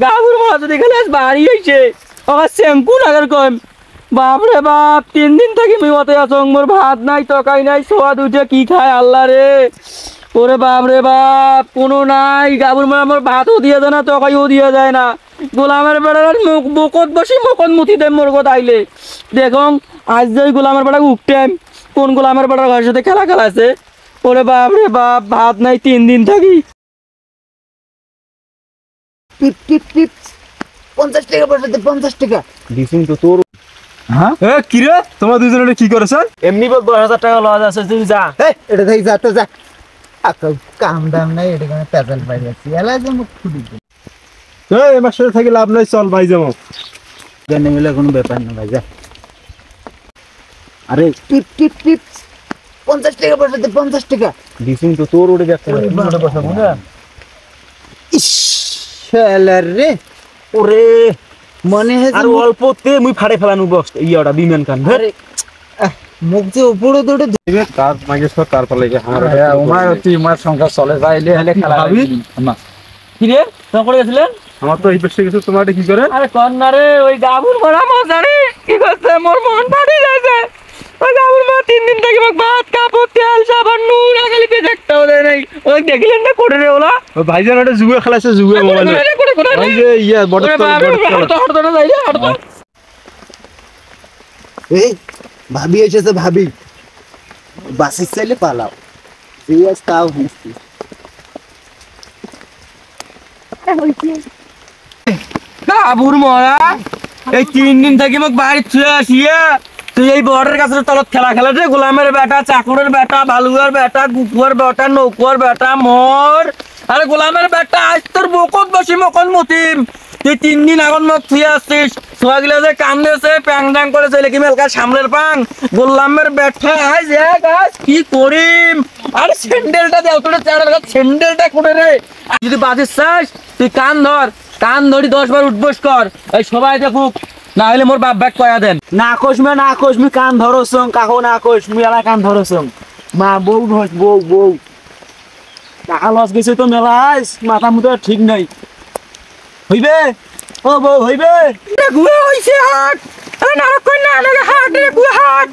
গাবুর মা যদি খালি আজ বাড়ি হয়েছে আমার শ্যাম্পু নাগের কম বাপরে বাপ 3 দিন থাকি মুই মতে আছো মোর ভাত নাই তরকারি নাই সোয়াদ উঠে কি খায় আল্লাহ রে ওরে বাপরে বাপ কোনো নাই গাবুর মা আমার ভাতও দিয়ে দেয় না তরকারিও দিয়ে যায় না গোলামের বেড়ার বকত বসি মকন মুতি দেয় মোর কথা আইলে দেখুন আজ যে গোলামের বেড়া উঠতেন কোন গোলামের বেড়ার ঘরের সাথে খেলা খেলাছে ওরে বাপরে বাপ ভাত নাই 3 দিন থাকি টিপ টিপ টিপ 50 টাকা পাঠাতে 50 টাকা দিছুন তো তোর হ্যাঁ এ কি রে তোমরা দুজনে কি করেছেন এমনি 10,000 টাকা লওয়া আছে তুই যা এই এটা দেই যা তো যা কাম দাম নাই এটা কোন পেছাল পাই যাচ্ছে এলা যে মুখ খুলি এই আমার সাথে থাকি লাভ নাই চল ভাই যাবো জানে মিলে কোনো ব্যাপার না ভাই যা আরে টিপ টিপ টিপ 50 টাকা পাঠাতে 50 টাকা দিছুন তো তোর ওরে দেখতে ওরে বসাবো না ইস শালার রে ওরে মনে হয় আর অল্পতে মুই ফাড়ে ফেলানু বস ইয়াটা বিমান কান আরে মুখ যে উপরে দৌড়ে দিবে কার মাইকে সব কার পালে আমার ওমার তুই মার সংসার চলে যাইলে হলে খেলা ভাবি? না কি রে তোমরা করে গেছিলেন আমার তো এই পেশে কিছু তোমার কি করে আরে কন না রে ওই গাবুর মারা মশারি কি করছে মোর মন ফাটি যাচ্ছে ওই গাবুর মা 3 দিন থেকে মোক ভাত কাপড় তেল সাবান নুন আগালি পে দেখতেও দেয় নাই ওই দেখলেন না করে রে ওলা ভাইজান ওটা জুয়ে খেলাছে জুয়ে মোবাইলে করে ওই যে ইয়া বড় হট না যাই হট তো এই ভাবি এসেছে ভাবি বাসে চাইলে পালাও সিরিয়াস তাও হইছে গাবুর মারা এই 3 দিন থেকে মোক বাড়ি ছুঁয়ে আসিয়া তুই এই বর্ডারের কাছে তলত খেলা খেলাছে গোলামের বেটা চাকরের বেটা বালুয়ার বেটা গুকুয়ার বেটা নৌকুয়ার বেটা মোর আরে গোলামের বেটা আজ তোর বকত বসি মকন মতিম তুই 3 দিন আগত মোক ছুঁয়ে আসছিস ছোয়া গিলা যে কান্দেছে প্যাং ড্যাং করে চলে কি মেলকা সামনের পাং গোলামের বেটা আজ এক আজ কি করিম আরে স্যান্ডেলটা দেও তোর চারের কাছে স্যান্ডেলটা করে রে যদি বাজিস চাস তুই কান ধরি 10 বার উঠবস কর এই সবাই দেখুক না হলে মোর বাপ ব্যাগ কয়া দেন না কোশমি কান ধরছং কাকো না কোশমি এলা কান ধরছং মা বউ ধস বউ টাকা লস গেছে তো মেলাস মাথা মুথা ঠিক নাই হইবে ও বউ হইবে গুয়া হইছে হাট আরে না কই না হাট রে গুয়া হাট